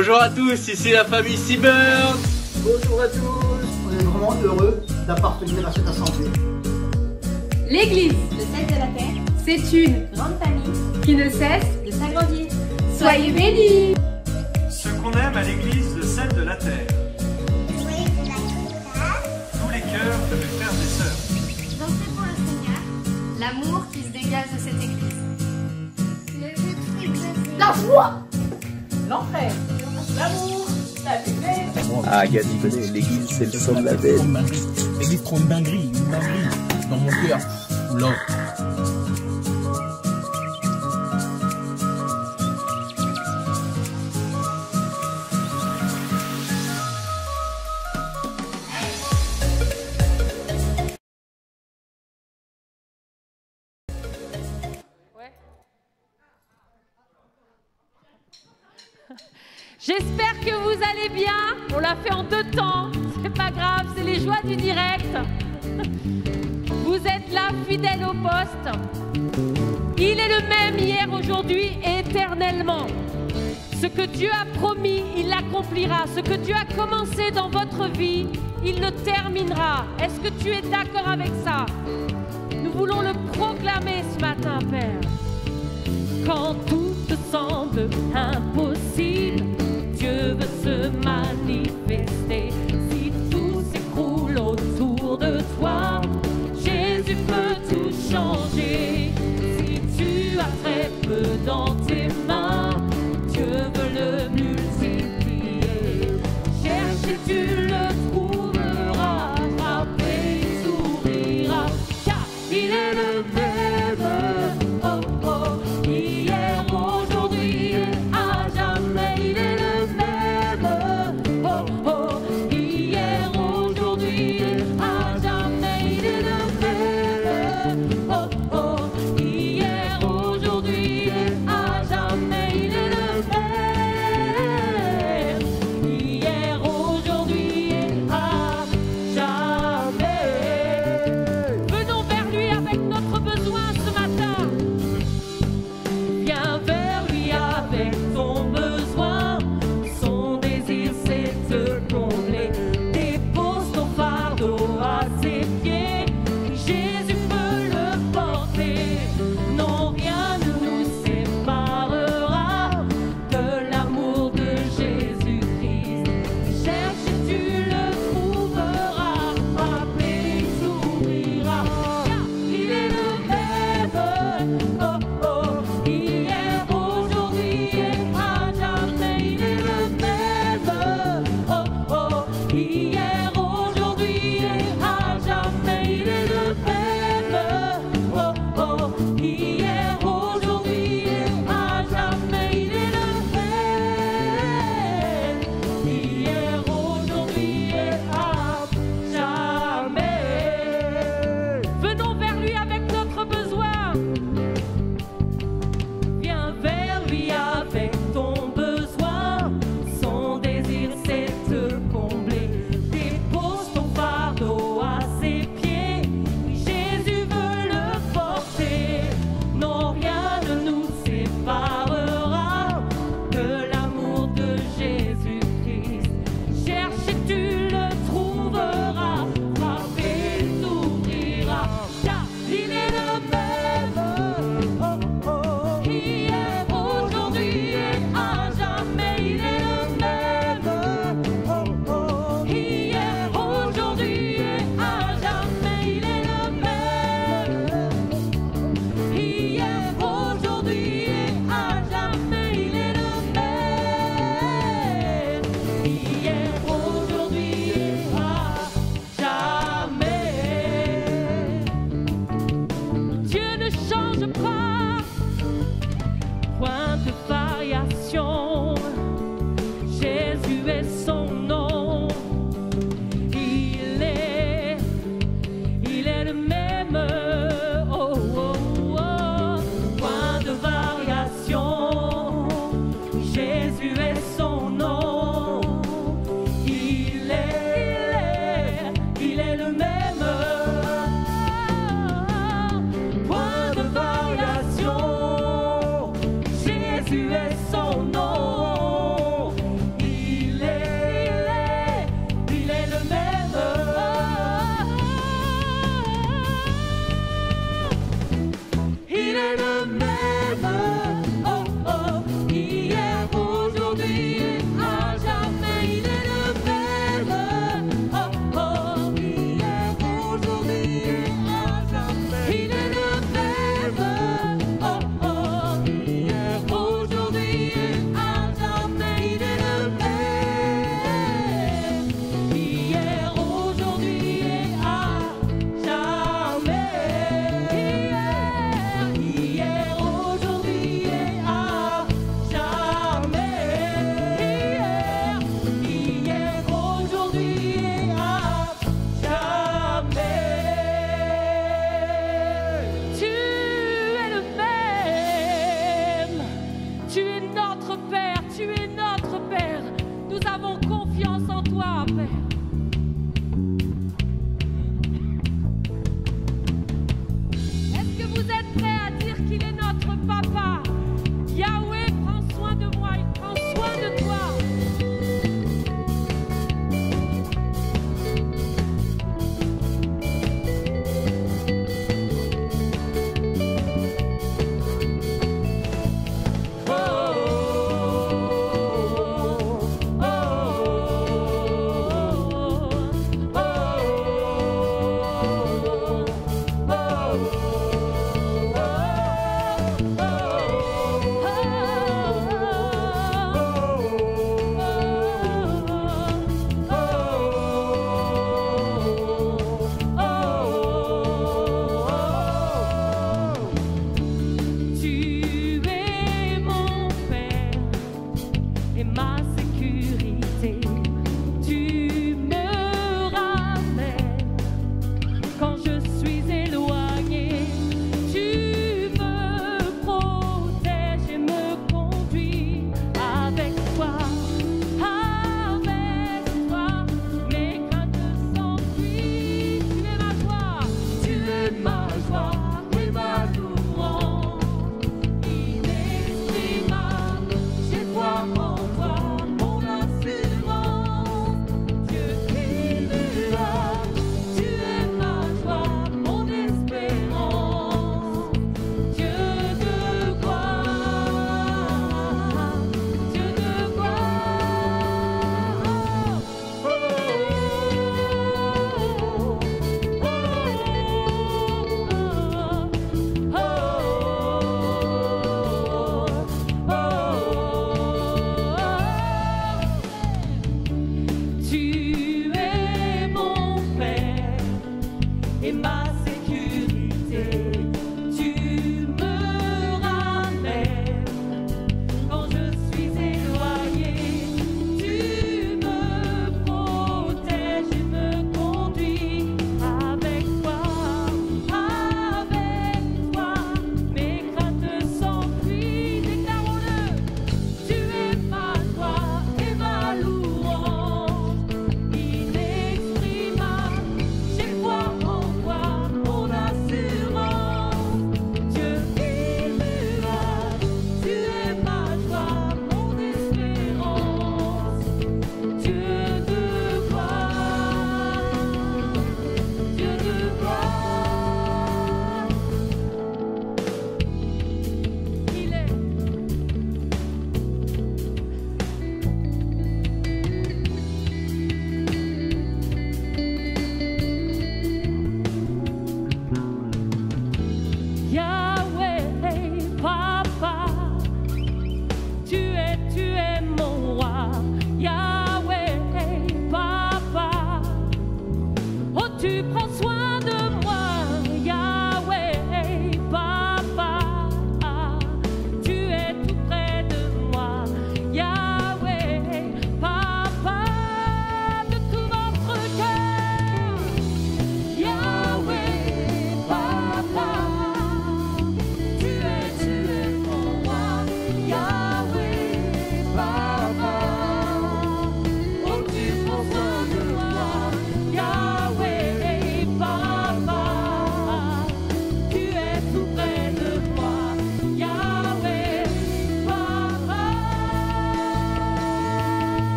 Bonjour à tous, ici la famille Seabird. Bonjour à tous, on est vraiment heureux d'appartenir à cette assemblée. L'Église, le sel de la terre, c'est une grande famille qui ne cesse de s'agrandir. Soyez bénis. Ce qu'on aime à l'Église, le sel de la terre. Tous les cœurs de mes frères et sœurs. Danser pour le Seigneur, l'amour qui se dégage de cette Église. La joie, l'entraide, l'amour, la paix. Ah, Gadi, l'église, c'est le sang de la veine. L'église prend une dinguerie dans mon cœur. Love. J'espère que vous allez bien. On l'a fait en 2 temps. C'est pas grave, c'est les joies du direct. Vous êtes là, fidèles au poste. Il est le même hier, aujourd'hui et éternellement. Ce que Dieu a promis, il l'accomplira. Ce que Dieu a commencé dans votre vie, il le terminera. Est-ce que tu es d'accord avec ça? Nous voulons le proclamer ce matin, Père. Quand tout te semble impossible, Dieu veut se manifester. Si tout s'écroule autour de toi, Jésus peut tout changer. Si tu as très peu dans tes mains, Dieu veut le multiplier. Cherche et tu le trouveras, frappe et il s'ouvrira, car il est le même. Oh, oh, hier, aujourd'hui et à jamais, il est le même. Oh, oh, hier, aujourd'hui et à jamais, il est le même. Oh, oh, hier, aujourd'hui et à jamais, il est le même. Hier, aujourd'hui et à jamais. Venons vers lui avec notre besoin ce matin. Viens vers lui avec ton besoin. Son désir c'est de combler. Dépose ton fardeau à ses pieds. Jésus peut le porter. Non, rien ne nous séparera de l'amour de Jésus-Christ. Cherche et tu le trouveras. Frappe et il s'ouvrira, car il est le même. Oh, oh, hier, aujourd'hui et à jamais, il est le même. Oh, oh, hier, aujourd'hui et à jamais, il est le même. Oh, oh, hier, aujourd'hui et à jamais, il est le même. Hier, aujourd'hui et à jamais. Venons vers lui avec notre besoin. Viens vers lui avec ton besoin. Son désir c'est te combler. confiance en toi, Père. Est-ce que vous êtes prêts à dire qu'il est notre papa? Yahweh prend soin de moi, il prend soin de toi.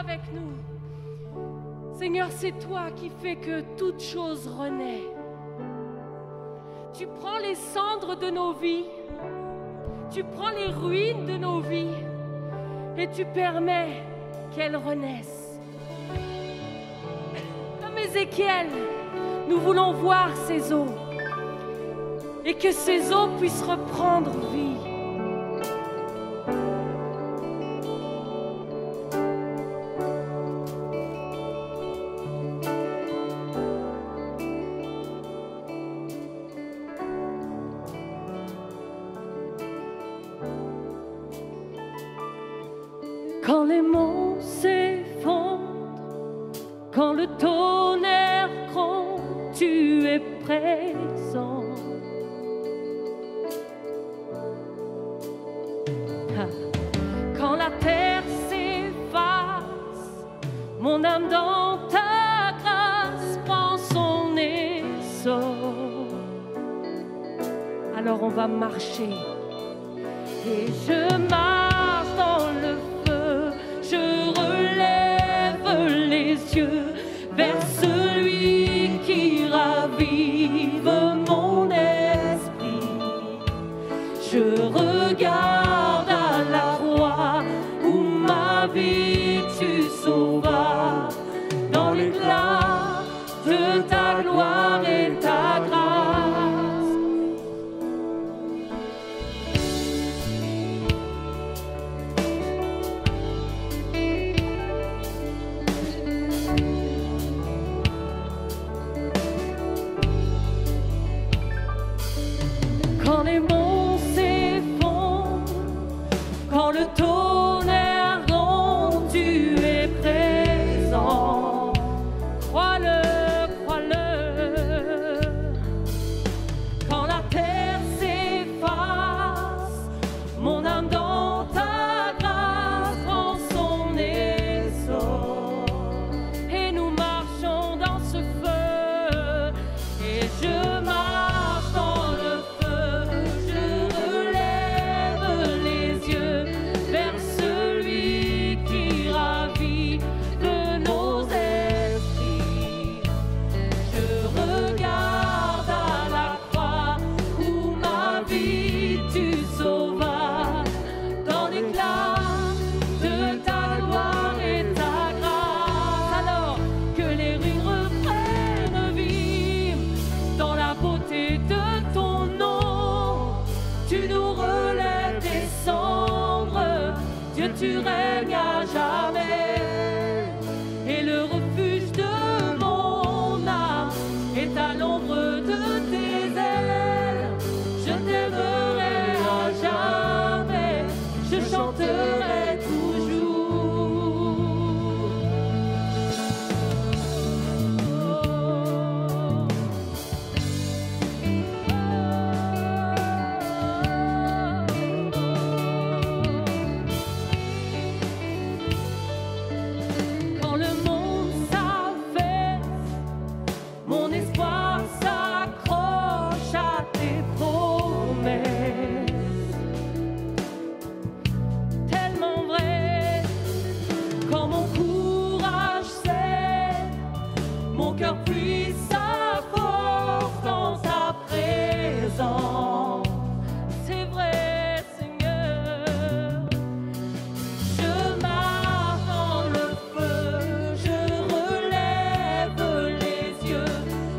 avec nous. Seigneur, c'est toi qui fais que toute chose renaît. Tu prends les cendres de nos vies, tu prends les ruines de nos vies et tu permets qu'elles renaissent. Comme Ézéchiel, nous voulons voir ces eaux et que ces eaux puissent reprendre vie. Quand les monts s'effondrent, quand le tonnerre gronde, tu es présent. Quand la terre s'efface, mon âme dans ta grâce prend son essor. Alors on va marcher et je marche dans le feu, je relève les yeux vers celui qui ravive mon esprit. Je regarde à la croix où ma vie tu sauvas, dans l'éclat de ta gloire et ta grâce. Quand les monts s'effondrent, quand le tonnerre gronde, tu es présent. Crois-le, crois-le. Quand la terre s'efface, mon âme dans ta grâce prend son essor. Et nous marchons dans ce feu, et je marche dans le feu, je relève les yeux vers celui qui ravit de nos esprits. Je regarde à la croix où ma vie tu sauvas, dans l'éclat de ta gloire et ta grâce. Alors que les ruines reprennent vie dans la beauté de ton nom, tu nous relèves des cendres. Dieu, tu règnes à jamais, et le refuge de mon âme est à l'ombre de tes ailes. Je t'aimerai à jamais, je chanterai toujours. Quand le monde s'affaisse, mon espoir s'accroche à tes promesses. Tellement vrai, quand mon courage cède, mon cœur puise sa force dans ta présence. C'est vrai, Seigneur. Je marche dans le feu, je relève les yeux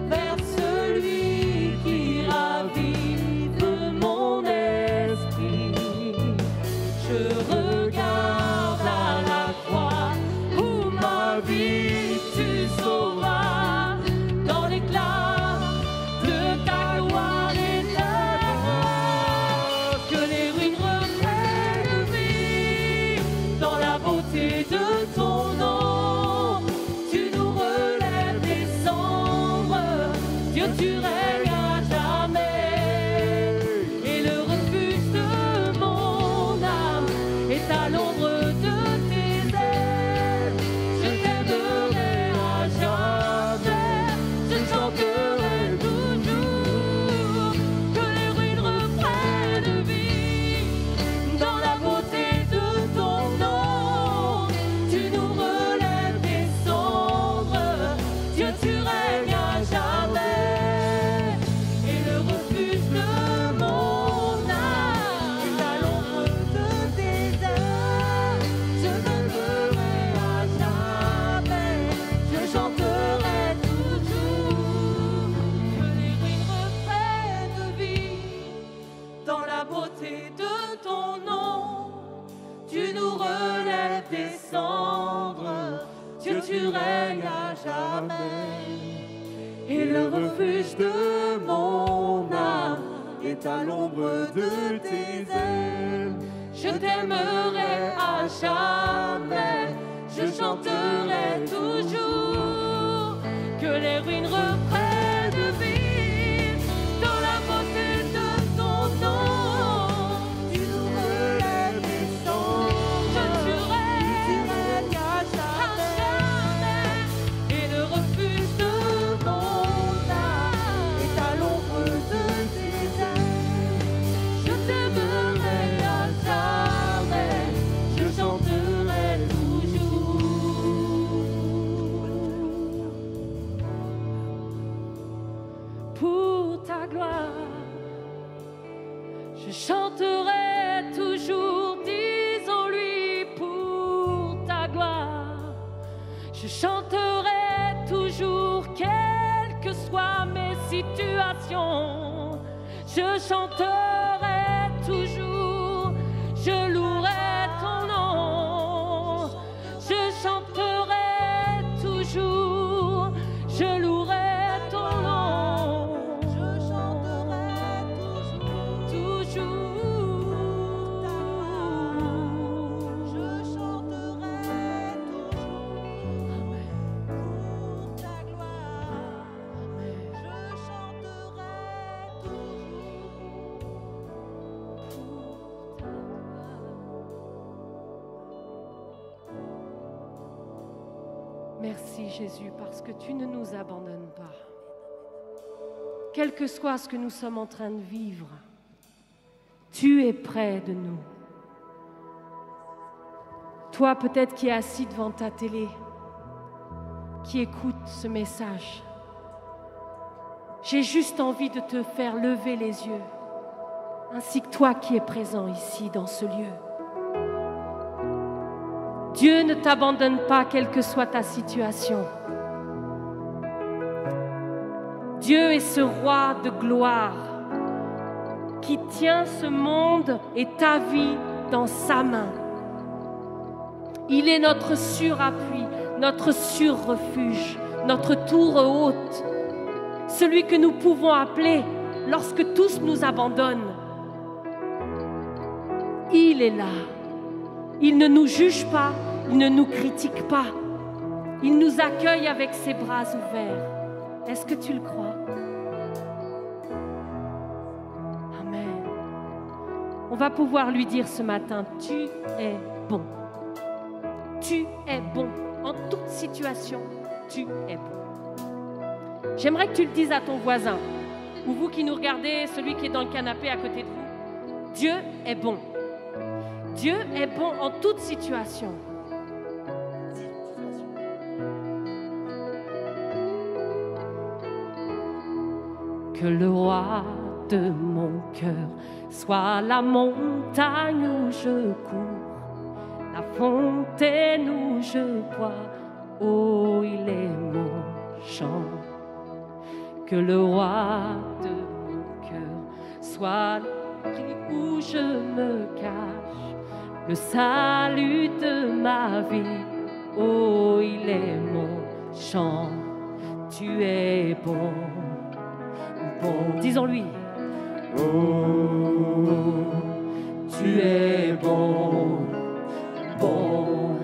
vers celui qui ravive mon esprit. Je regarde à la croix où ma vie tu sauvas, tu règnes à jamais. Et le refuge de mon âme est à l'ombre de tes ailes. Je t'aimerai à jamais, je chanterai toujours que les ruines reprennent vie dans la beauté de ton nom. Tu nous relèves des cendres, tu règnes à jamais. Et le refuge de mon âme est à l'ombre de tes ailes. Je t'aimerai à jamais, je chanterai toujours. Pour ta gloire, je chanterai toujours, disons-lui, pour ta gloire. Je chanterai toujours, quelles que soient mes situations. Je chanterai toujours, je louerai ton nom. Je chanterai toujours, je louerai ton nom. Je chanterai toujours ta gloire. Je chanterai toujours pour ta gloire. Je chanterai toujours pour ta gloire. Merci Jésus, parce que tu ne nous abandonnes pas. Quel que soit ce que nous sommes en train de vivre, tu es près de nous. Toi peut-être qui es assis devant ta télé, qui écoute ce message, j'ai juste envie de te faire lever les yeux, ainsi que toi qui es présent ici dans ce lieu. Dieu ne t'abandonne pas, quelle que soit ta situation. Dieu est ce roi de gloire qui tient ce monde et ta vie dans sa main. Il est notre surappui, notre surrefuge, notre tour haute, celui que nous pouvons appeler lorsque tous nous abandonnent. Il est là. Il ne nous juge pas, il ne nous critique pas. Il nous accueille avec ses bras ouverts. Est-ce que tu le crois? Amen. On va pouvoir lui dire ce matin, tu es bon. Tu es bon. En toute situation, tu es bon. J'aimerais que tu le dises à ton voisin, ou vous qui nous regardez, celui qui est dans le canapé à côté de vous. Dieu est bon. Dieu est bon en toute situation. Que le roi de mon cœur soit la montagne où je cours, la fontaine où je bois, oh il est mon chant. Que le roi de mon cœur soit l'abri où je me cache, le salut de ma vie, oh il est mon chant. Tu es bon, bon, disons-lui. Oh, tu es bon, bon,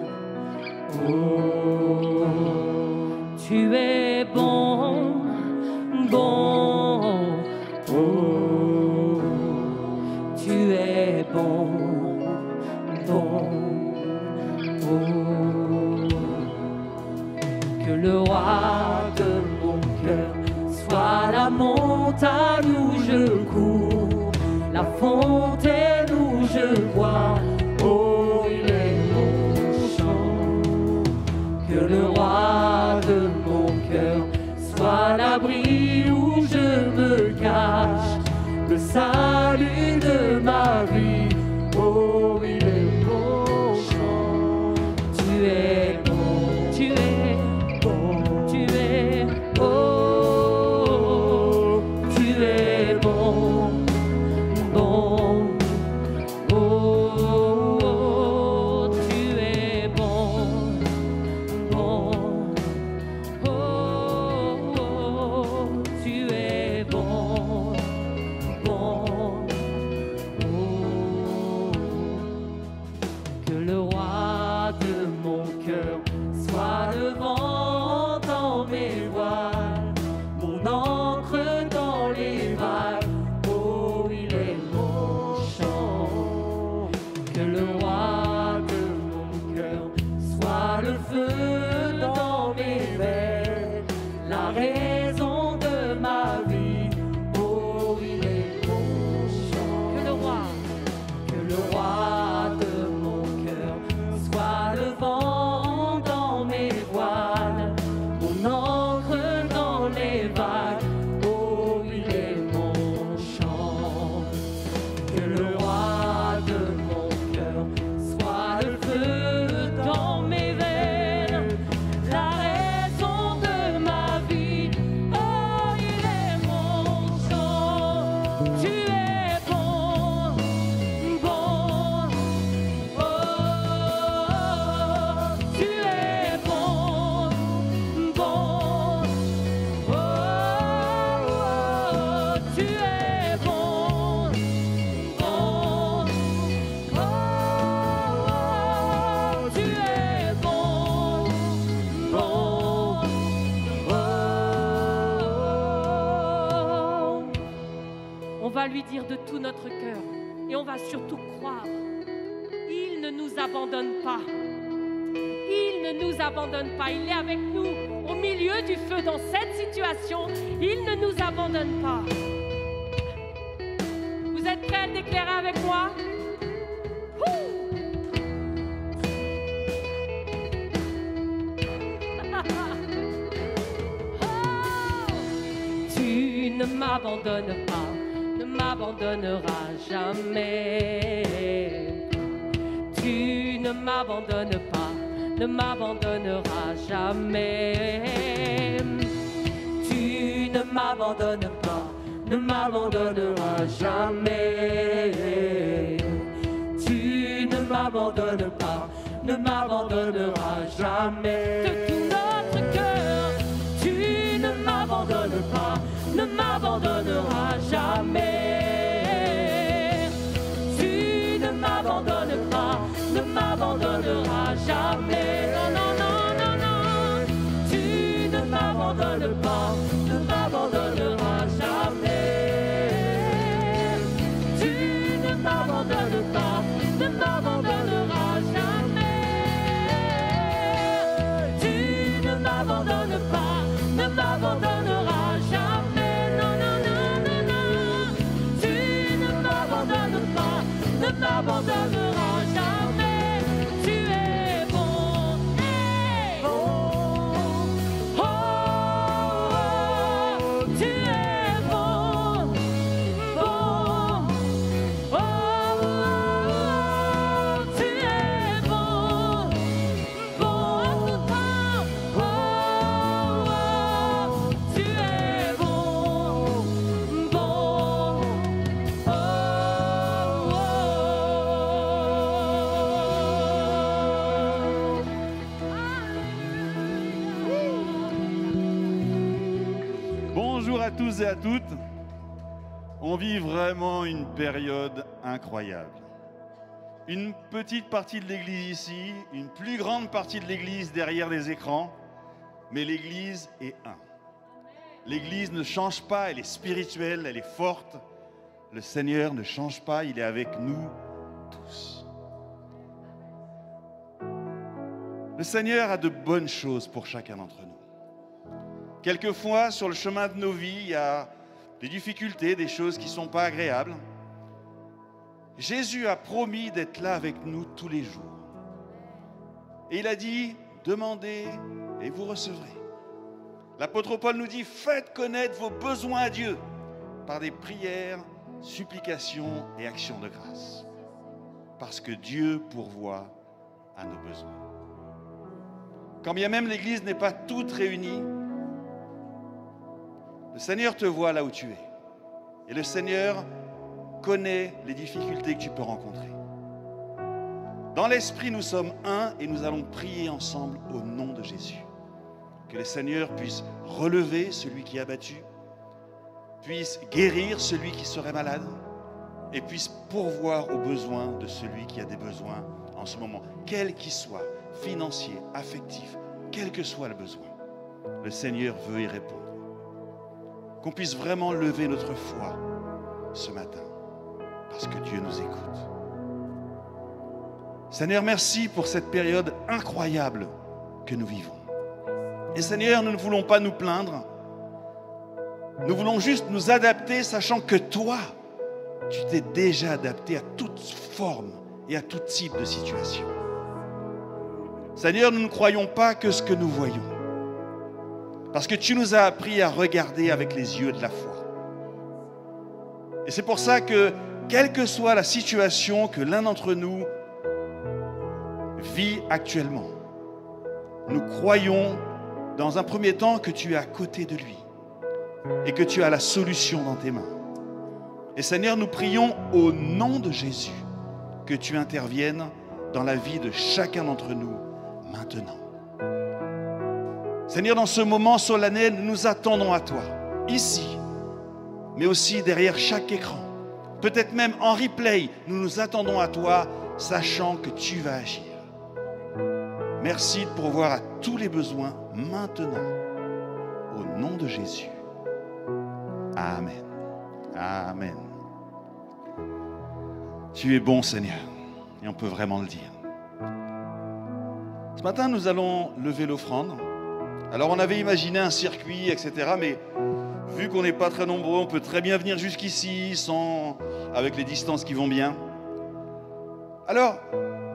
oh, tu es bon, bon, oh, tu es bon, bon, oh. Que le roi de mon cœur soit la montagne où je cours, la fontaine où je bois, oh il est mon chant. Que le roi de mon cœur soit l'abri où je me cache, le salut de ma vie, oh il est mon chant. Tu es bon, tu es bon, tu es bon. Oh, tu es bon, bon. raison de ma vie. Oh, il est mon chant. Que le roi de mon cœur soit le vent dans mes voiles, mon encre dans les vagues. Oh, il est mon chant. Que le roi de mon cœur soit le feu dans mes veines, la raison de ma vie. Oh, il est mon chant. Tu es bon, bon. Oh, tu es bon, bon. Oh, tu es bon, bon. Oh, tu es bon, bon. On va lui dire de tout notre cœur et on va surtout croire. Il ne nous abandonne pas. Il ne nous abandonne pas. Il est avec nous au milieu du feu dans cette situation. Il ne nous abandonne pas. Vous êtes prêts à le déclarer avec moi? Tu ne m'abandonnes pas, ne m'abandonneras jamais. Tu ne m'abandonnes pas, ne m'abandonneras jamais. Tu ne m'abandonnes pas, ne m'abandonneras jamais. Tu ne m'abandonnes pas, ne m'abandonneras jamais. De tout notre cœur, tu ne m'abandonnes pas, ne m'abandonneras jamais. Tu ne m'abandonnes pas, ne m'abandonneras jamais. Non, non, non, non, non. Tu ne m'abandonnes pas, ne m'abandonneras jamais. Tu ne m'abandonnes pas, ne m'abandonneras jamais. Tu ne m'abandonnes pas, ne m'abandonneras jamais. Non, non, non, non, non. Tu ne m'abandonnes pas, ne m'abandonneras jamais. Tu es bon, hey. Oh, oh, oh, tu es bon, bon. Oh, oh, tu es bon, bon en tout temps. Oh, oh, tu es bon, bon. Oh, Bonjour à tous et à toutes. On vit vraiment une période incroyable. Une petite partie de l'église ici, une plus grande partie de l'église derrière les écrans, mais l'église est un. L'église ne change pas, elle est spirituelle, elle est forte. Le Seigneur ne change pas, il est avec nous tous. Le Seigneur a de bonnes choses pour chacun d'entre nous. Quelquefois, sur le chemin de nos vies, il y a des difficultés, des choses qui ne sont pas agréables. Jésus a promis d'être là avec nous tous les jours. Et il a dit, demandez et vous recevrez. L'apôtre Paul nous dit, faites connaître vos besoins à Dieu par des prières, supplications et actions de grâce. Parce que Dieu pourvoit à nos besoins. Quand bien même l'Église n'est pas toute réunie, le Seigneur te voit là où tu es. Et le Seigneur connaît les difficultés que tu peux rencontrer. Dans l'esprit, nous sommes un et nous allons prier ensemble au nom de Jésus. Que le Seigneur puisse relever celui qui est abattu, puisse guérir celui qui serait malade et puisse pourvoir aux besoins de celui qui a des besoins en ce moment, quel qu'il soit, financier, affectif, quel que soit le besoin. Le Seigneur veut y répondre. Qu'on puisse vraiment lever notre foi ce matin, parce que Dieu nous écoute. Seigneur, merci pour cette période incroyable que nous vivons. Et Seigneur, nous ne voulons pas nous plaindre, Nous voulons juste nous adapter, sachant que toi, tu t'es déjà adapté à toute forme et à tout type de situation. Seigneur, nous ne croyons pas que ce que nous voyons, parce que tu nous as appris à regarder avec les yeux de la foi. Et c'est pour ça que, quelle que soit la situation que l'un d'entre nous vit actuellement, nous croyons dans un premier temps que tu es à côté de lui et que tu as la solution dans tes mains. Et Seigneur, nous prions au nom de Jésus que tu interviennes dans la vie de chacun d'entre nous maintenant. Seigneur, dans ce moment solennel, nous attendons à toi, ici, mais aussi derrière chaque écran. Peut-être même en replay, nous nous attendons à toi, sachant que tu vas agir. Merci de pourvoir à tous les besoins maintenant, au nom de Jésus. Amen. Amen. Tu es bon, Seigneur, et on peut vraiment le dire. Ce matin, nous allons lever l'offrande. Alors, on avait imaginé un circuit, etc., mais vu qu'on n'est pas très nombreux, on peut très bien venir jusqu'ici, avec les distances qui vont bien. Alors,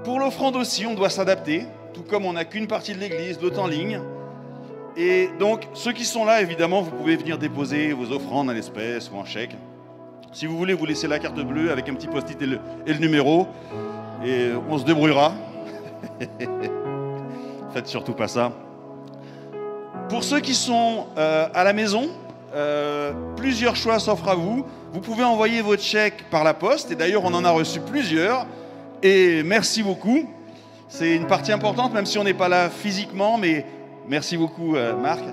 pour l'offrande aussi, on doit s'adapter, tout comme on n'a qu'une partie de l'église, d'autres en ligne. Et donc, ceux qui sont là, évidemment, vous pouvez venir déposer vos offrandes en espèces ou en chèque. Si vous voulez, vous laissez la carte bleue avec un petit post-it et le numéro, et on se débrouillera. Faites surtout pas ça. Pour ceux qui sont à la maison, plusieurs choix s'offrent à vous. Vous pouvez envoyer votre chèque par la poste, et d'ailleurs, on en a reçu plusieurs. Et merci beaucoup. C'est une partie importante, même si on n'est pas là physiquement, mais merci beaucoup, Marc.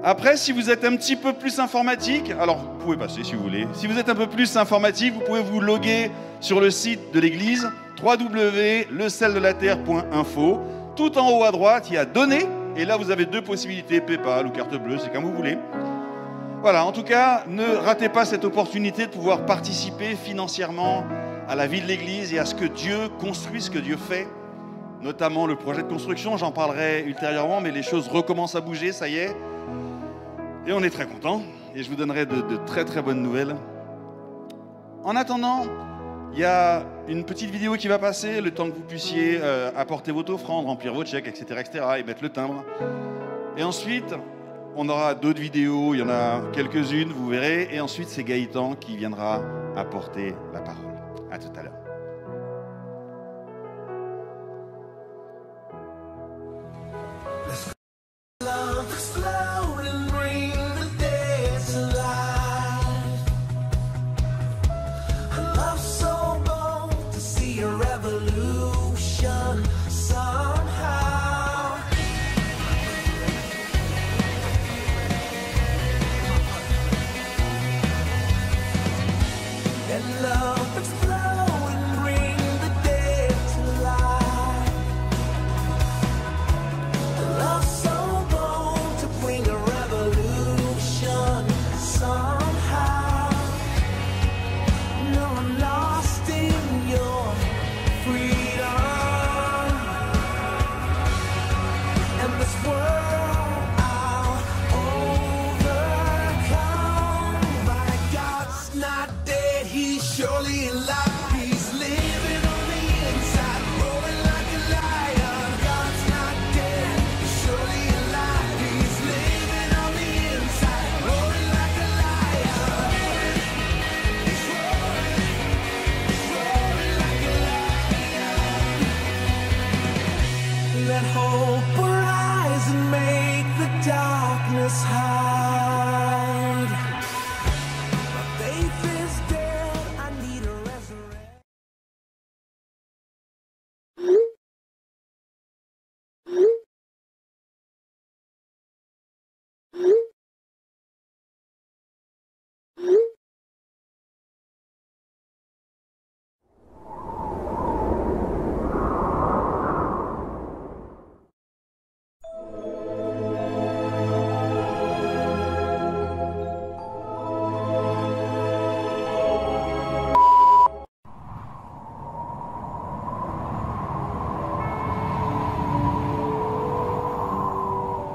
Après, si vous êtes un petit peu plus informatique, alors vous pouvez passer si vous voulez. Si vous êtes un peu plus informatique, vous pouvez vous loguer sur le site de l'église, www.leseltdelaterre.info. Tout en haut à droite, il y a donner, et là vous avez deux possibilités, PayPal ou carte bleue, c'est comme vous voulez. Voilà, en tout cas, ne ratez pas cette opportunité de pouvoir participer financièrement à la vie de l'église et à ce que Dieu construit, ce que Dieu fait, notamment le projet de construction, j'en parlerai ultérieurement, mais les choses recommencent à bouger, ça y est. Et on est très contents, et je vous donnerai de très très bonnes nouvelles. En attendant, il y a une petite vidéo qui va passer, le temps que vous puissiez apporter votre offrande, remplir votre chèque, etc., et mettre le timbre. Et ensuite, on aura d'autres vidéos, il y en a quelques-unes, vous verrez, et ensuite c'est Gaëtan qui viendra apporter la parole. À tout à l'heure.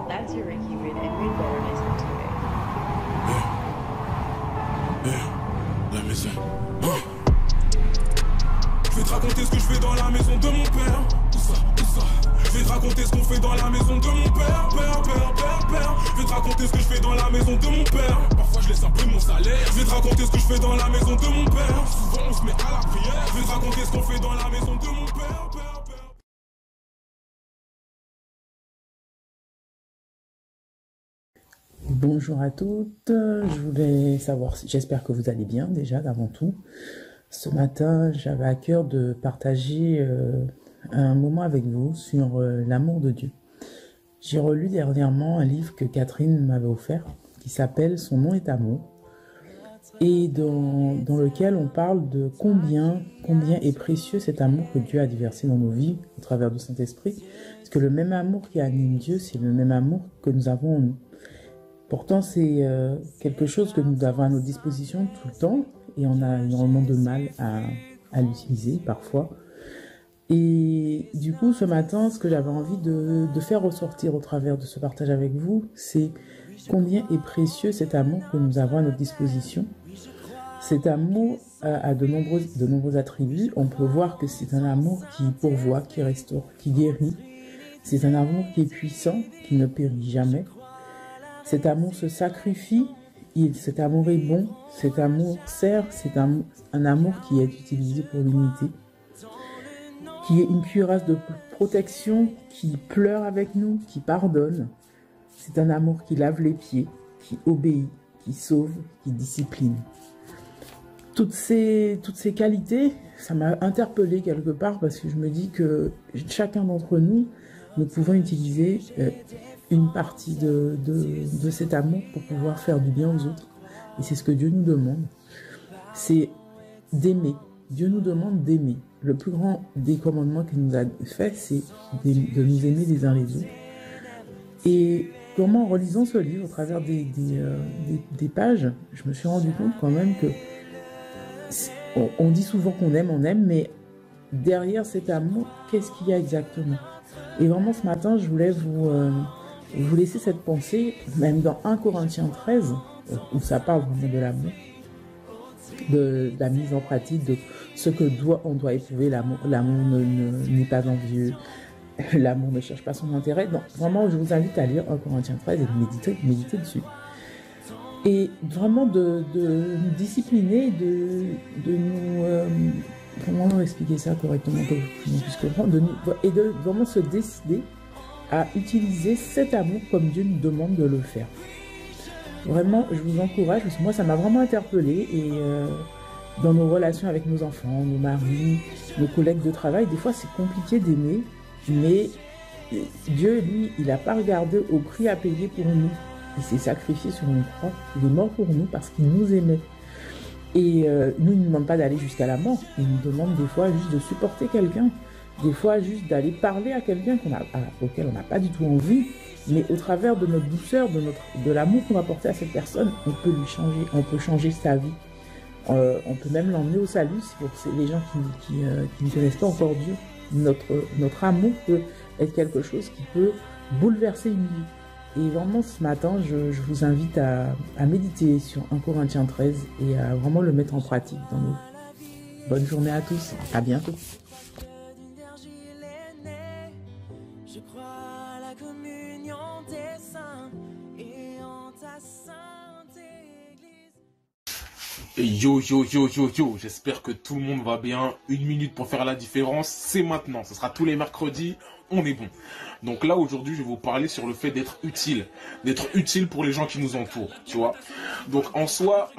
That's your Ricky Reed and Reed Better Nice for today. Je vais te raconter ce que je fais dans la maison de mon père. Où ça? Je vais te raconter ce qu'on fait dans la maison de mon père. Je vais te raconter ce que je fais dans la maison de mon père. Parfois je laisse un peu mon salaire. Je vais te raconter ce que je fais dans la maison de mon père. Souvent on se met à la prière. Je vais te raconter ce qu'on fait dans la maison de mon père. Bonjour à toutes, je voulais savoir, j'espère que vous allez bien déjà d'avant tout. Ce matin, j'avais à cœur de partager un moment avec vous sur l'amour de Dieu. J'ai relu dernièrement un livre que Catherine m'avait offert qui s'appelle « Son nom est amour » et dans lequel on parle de combien est précieux cet amour que Dieu a déversé dans nos vies au travers du Saint-Esprit. Parce que le même amour qui anime Dieu, c'est le même amour que nous avons en nous. Pourtant, c'est quelque chose que nous avons à notre disposition tout le temps et on a énormément de mal à l'utiliser parfois. Et du coup, ce matin, ce que j'avais envie de faire ressortir au travers de ce partage avec vous, c'est combien est précieux cet amour que nous avons à notre disposition. Cet amour a de nombreux attributs. On peut voir que c'est un amour qui pourvoit, qui restaure, qui guérit. C'est un amour qui est puissant, qui ne périt jamais. Cet amour se sacrifie, cet amour est bon, cet amour sert, c'est un amour qui est utilisé pour l'unité, qui est une cuirasse de protection, qui pleure avec nous, qui pardonne. C'est un amour qui lave les pieds, qui obéit, qui sauve, qui discipline. Toutes ces qualités, ça m'a interpellée quelque part parce que je me dis que chacun d'entre nous, nous pouvons utiliser une partie de cet amour pour pouvoir faire du bien aux autres. Et c'est ce que Dieu nous demande. C'est d'aimer. Dieu nous demande d'aimer. Le plus grand des commandements qu'il nous a fait, c'est de nous aimer les uns les autres. Et en relisant ce livre, au travers des pages, je me suis rendu compte quand même que on dit souvent qu'on aime, mais derrière cet amour, qu'est-ce qu'il y a exactement? Et vraiment ce matin, je voulais vous laisser cette pensée, même dans 1 Corinthiens 13, où ça parle vraiment de l'amour, de la mise en pratique, de ce que on doit éprouver. L'amour n'est pas envieux, l'amour ne cherche pas son intérêt. Donc vraiment, je vous invite à lire 1 Corinthiens 13 et de méditer dessus. Et vraiment de nous discipliner, de nous... comment expliquer ça correctement que je puisse comprendre, et de vraiment se décider à utiliser cet amour comme Dieu nous demande de le faire. Vraiment, je vous encourage, parce que moi ça m'a vraiment interpellée, et dans nos relations avec nos enfants, nos maris, nos collègues de travail, des fois c'est compliqué d'aimer, mais Dieu, lui, il n'a pas regardé au prix à payer pour nous. Il s'est sacrifié sur une croix, il est mort pour nous parce qu'il nous aimait. Et nous, il ne nous demande pas d'aller jusqu'à la mort. Il nous demande des fois juste de supporter quelqu'un. Des fois juste d'aller parler à quelqu'un auquel on n'a pas du tout envie. Mais au travers de notre douceur, de l'amour qu'on va porter à cette personne, on peut lui changer. On peut changer sa vie. On peut même l'emmener au salut pour les gens qui ne connaissent pas encore Dieu. Notre amour peut être quelque chose qui peut bouleverser une vie. Et vraiment, ce matin, je vous invite à méditer sur 1 Corinthiens 13 et à vraiment le mettre en pratique dans nos vies. Bonne journée à tous, à bientôt. Yo, j'espère que tout le monde va bien. 1 minute pour faire la différence, c'est maintenant. Ce sera tous les mercredis, on est bon. Donc là, aujourd'hui, je vais vous parler sur le fait d'être utile pour les gens qui nous entourent, tu vois. Donc en soi,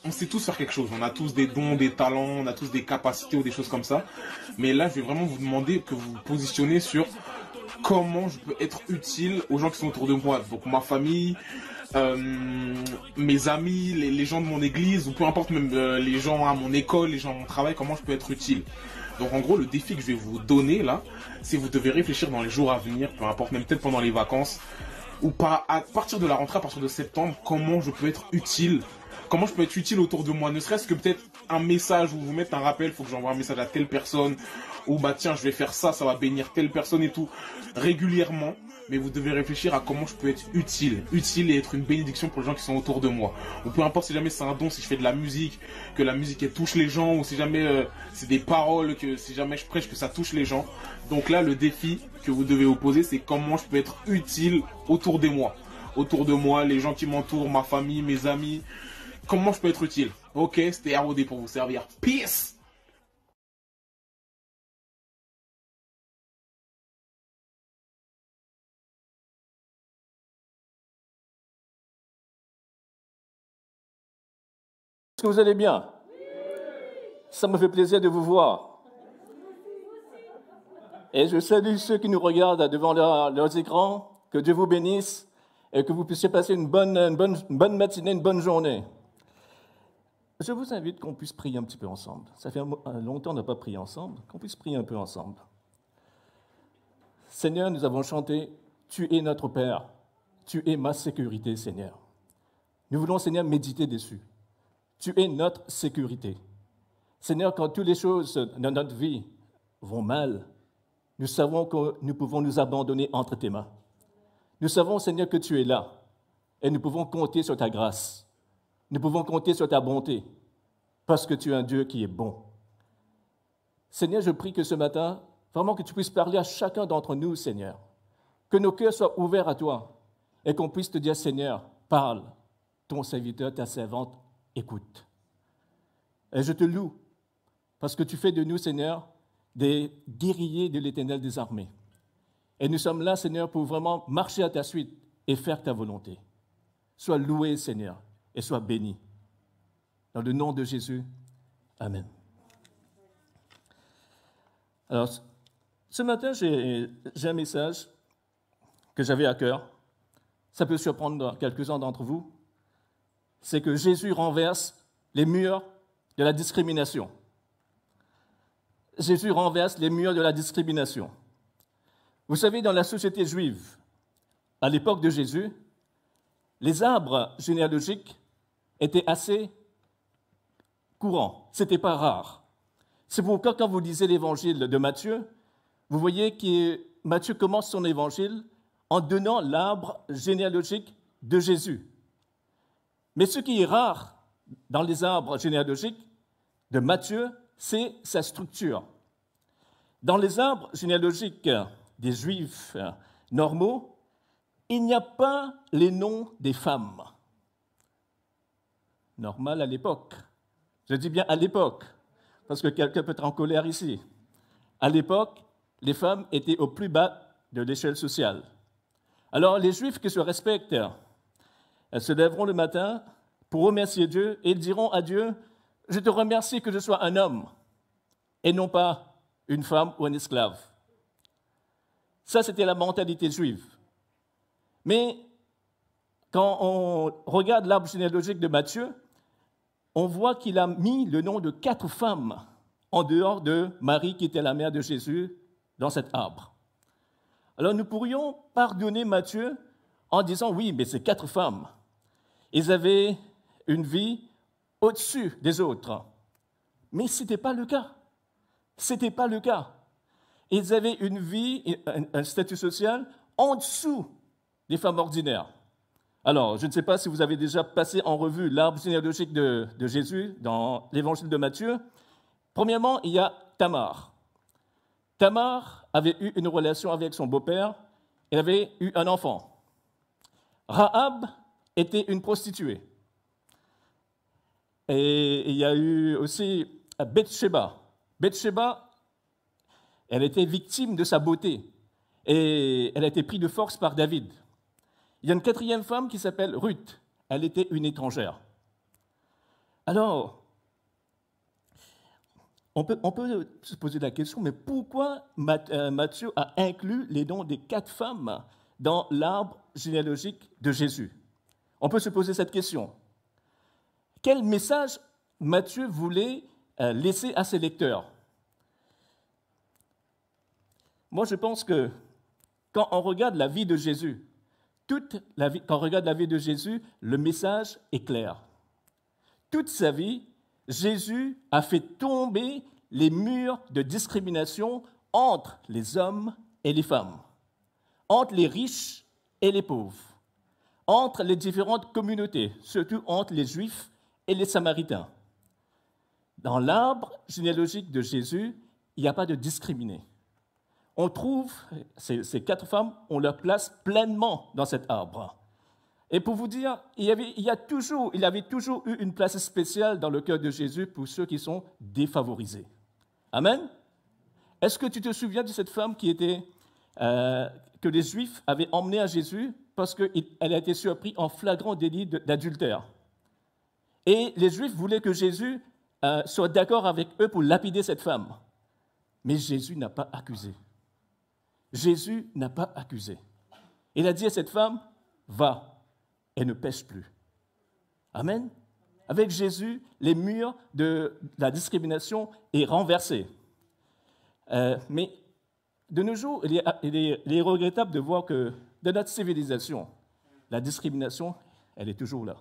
on sait tous faire quelque chose. On a tous des dons, des talents, on a tous des capacités ou des choses comme ça. Mais là, je vais vraiment vous demander que vous vous positionnez sur comment je peux être utile aux gens qui sont autour de moi. Donc ma famille, mes amis, les gens de mon église, ou peu importe, même les gens à mon école, les gens à mon travail, comment je peux être utile. Donc en gros, le défi que je vais vous donner là, c'est vous devez réfléchir dans les jours à venir, peu importe, même peut-être pendant les vacances, ou pas, à partir de la rentrée, à partir de septembre, comment je peux être utile, comment je peux être utile autour de moi, ne serait-ce que peut-être un message ou vous mettre un rappel, il faut que j'envoie un message à telle personne, ou bah tiens, je vais faire ça, ça va bénir telle personne et tout, régulièrement. Mais vous devez réfléchir à comment je peux être utile et être une bénédiction pour les gens qui sont autour de moi. Ou peu importe si jamais c'est un don, si je fais de la musique, que la musique elle touche les gens, ou si jamais c'est des paroles, que si jamais je prêche, que ça touche les gens. Donc là, le défi que vous devez vous poser, c'est comment je peux être utile autour de moi. Autour de moi, les gens qui m'entourent, ma famille, mes amis. Comment je peux être utile? Ok, c'était ROD pour vous servir. Peace! Est-ce que vous allez bien? Ça me fait plaisir de vous voir. Et je salue ceux qui nous regardent devant leurs écrans. Que Dieu vous bénisse et que vous puissiez passer une bonne matinée, une bonne journée. Je vous invite qu'on puisse prier un petit peu ensemble. Ça fait longtemps qu'on n'a pas prié ensemble, qu'on puisse prier un peu ensemble. Seigneur, nous avons chanté « Tu es notre Père, tu es ma sécurité, Seigneur ». Nous voulons, Seigneur, méditer dessus. Tu es notre sécurité. Seigneur, quand toutes les choses dans notre vie vont mal, nous savons que nous pouvons nous abandonner entre tes mains. Nous savons, Seigneur, que tu es là et nous pouvons compter sur ta grâce. Nous pouvons compter sur ta bonté parce que tu es un Dieu qui est bon. Seigneur, je prie que ce matin, vraiment que tu puisses parler à chacun d'entre nous, Seigneur. Que nos cœurs soient ouverts à toi et qu'on puisse te dire, Seigneur, parle, ton serviteur, ta servante, écoute. Et je te loue parce que tu fais de nous, Seigneur, des guerriers de l'Éternel des armées. Et nous sommes là, Seigneur, pour vraiment marcher à ta suite et faire ta volonté. Sois loué, Seigneur, et sois béni. Dans le nom de Jésus, Amen. Alors, ce matin, j'ai un message que j'avais à cœur. Ça peut surprendre quelques-uns d'entre vous. C'est que Jésus renverse les murs de la discrimination. Jésus renverse les murs de la discrimination. Vous savez, dans la société juive, à l'époque de Jésus, les arbres généalogiques étaient assez courants. Ce n'était pas rare. C'est pourquoi, quand vous lisez l'évangile de Matthieu, vous voyez que Matthieu commence son évangile en donnant l'arbre généalogique de Jésus. Mais ce qui est rare dans les arbres généalogiques de Matthieu, c'est sa structure. Dans les arbres généalogiques des Juifs normaux, il n'y a pas les noms des femmes. Normal à l'époque. Je dis bien à l'époque, parce que quelqu'un peut être en colère ici. À l'époque, les femmes étaient au plus bas de l'échelle sociale. Alors, les Juifs qui se respectent, elles se lèveront le matin pour remercier Dieu et ils diront à Dieu, « Je te remercie que je sois un homme et non pas une femme ou un esclave. » Ça, c'était la mentalité juive. Mais quand on regarde l'arbre généalogique de Matthieu, on voit qu'il a mis le nom de 4 femmes en dehors de Marie, qui était la mère de Jésus, dans cet arbre. Alors nous pourrions pardonner Matthieu en disant, oui, mais ces 4 femmes, ils avaient une vie au-dessus des autres. Mais ce n'était pas le cas. Ce n'était pas le cas. Ils avaient une vie, un statut social en dessous des femmes ordinaires. Alors, je ne sais pas si vous avez déjà passé en revue l'arbre généalogique de Jésus dans l'évangile de Matthieu. Premièrement, il y a Tamar. Tamar avait eu une relation avec son beau-père. Elle avait eu un enfant. Rahab était une prostituée. Et il y a eu aussi Bathsheba. Bathsheba, elle était victime de sa beauté. Et elle a été prise de force par David. Il y a une 4e femme qui s'appelle Ruth. Elle était une étrangère. Alors, on peut se poser la question, mais pourquoi Matthieu a inclus les noms des 4 femmes dans l'arbre généalogique de Jésus? On peut se poser cette question. Quel message Matthieu voulait laisser à ses lecteurs? Moi, je pense que quand on regarde la vie de Jésus, quand on regarde la vie de Jésus, le message est clair. Toute sa vie, Jésus a fait tomber les murs de discrimination entre les hommes et les femmes, entre les riches et les pauvres, entre les différentes communautés, surtout entre les Juifs et les Samaritains. Dans l'arbre généalogique de Jésus, il n'y a pas de discriminé. On trouve ces 4 femmes, on leur place pleinement dans cet arbre. Et pour vous dire, il y avait toujours eu une place spéciale dans le cœur de Jésus pour ceux qui sont défavorisés. Amen. Est-ce que tu te souviens de cette femme que les Juifs avaient emmenée à Jésus parce qu'elle a été surprise en flagrant délit d'adultère? Et les Juifs voulaient que Jésus soit d'accord avec eux pour lapider cette femme. Mais Jésus n'a pas accusé. Jésus n'a pas accusé. Il a dit à cette femme, va, et ne pêche plus. Amen. Avec Jésus, les murs de la discrimination est renversé. Mais de nos jours, il est regrettable de voir que dans notre civilisation, la discrimination, elle est toujours là.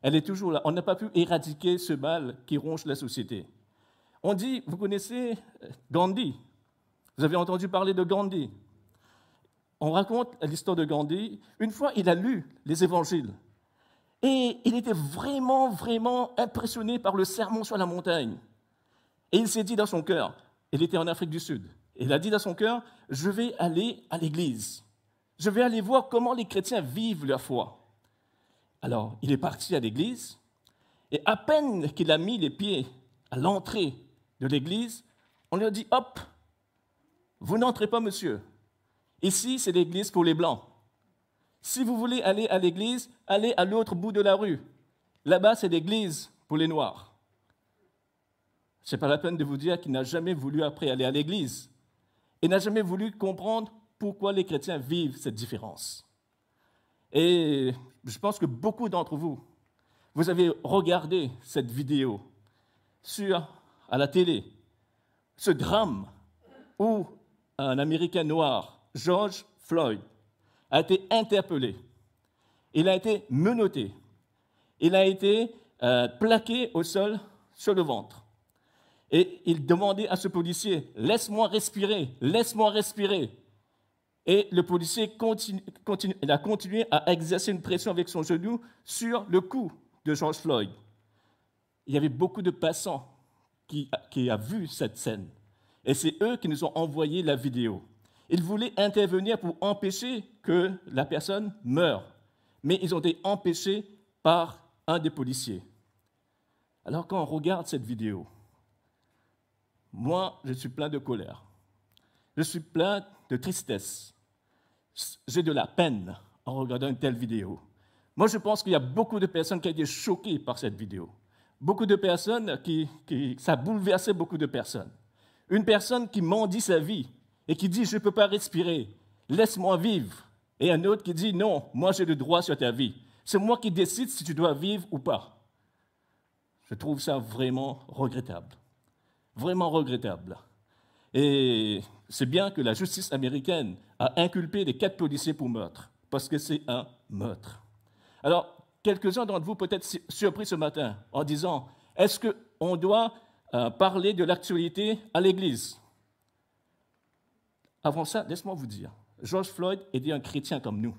Elle est toujours là. On n'a pas pu éradiquer ce mal qui ronge la société. On dit, vous connaissez Gandhi. Vous avez entendu parler de Gandhi. On raconte l'histoire de Gandhi. Une fois, il a lu les évangiles. Et il était vraiment, vraiment impressionné par le sermon sur la montagne. Et il s'est dit dans son cœur, il était en Afrique du Sud, il a dit dans son cœur, je vais aller à l'église. Je vais aller voir comment les chrétiens vivent leur foi. Alors, il est parti à l'église. Et à peine qu'il a mis les pieds à l'entrée de l'église, on lui a dit, hop, vous n'entrez pas, monsieur. Ici, c'est l'église pour les Blancs. Si vous voulez aller à l'église, allez à l'autre bout de la rue. Là-bas, c'est l'église pour les Noirs. Ce n'est pas la peine de vous dire qu'il n'a jamais voulu après aller à l'église. Il n'a jamais voulu comprendre pourquoi les chrétiens vivent cette différence. Et je pense que beaucoup d'entre vous, vous avez regardé cette vidéo à la télé, ce drame où un Américain noir, George Floyd, a été interpellé, il a été menotté, il a été plaqué au sol sur le ventre. Et il demandait à ce policier, laisse-moi respirer, laisse-moi respirer. Et le policier il a continué à exercer une pression avec son genou sur le cou de George Floyd. Il y avait beaucoup de passants qui ont vu cette scène. Et c'est eux qui nous ont envoyé la vidéo. Ils voulaient intervenir pour empêcher que la personne meure, mais ils ont été empêchés par un des policiers. Alors quand on regarde cette vidéo, moi, je suis plein de colère. Je suis plein de tristesse. J'ai de la peine en regardant une telle vidéo. Moi, je pense qu'il y a beaucoup de personnes qui ont été choquées par cette vidéo. Beaucoup de personnes ça a bouleversé beaucoup de personnes. Une personne qui mendie sa vie et qui dit « je ne peux pas respirer, laisse-moi vivre ». Et un autre qui dit « non, moi j'ai le droit sur ta vie. C'est moi qui décide si tu dois vivre ou pas ». Je trouve ça vraiment regrettable. Vraiment regrettable. Et c'est bien que la justice américaine a inculpé les 4 policiers pour meurtre, parce que c'est un meurtre. Alors, quelques-uns d'entre vous peut-être surpris ce matin en disant « est-ce qu'on doit parler de l'actualité à l'Église ?» Avant ça, laisse-moi vous dire, George Floyd était un chrétien comme nous.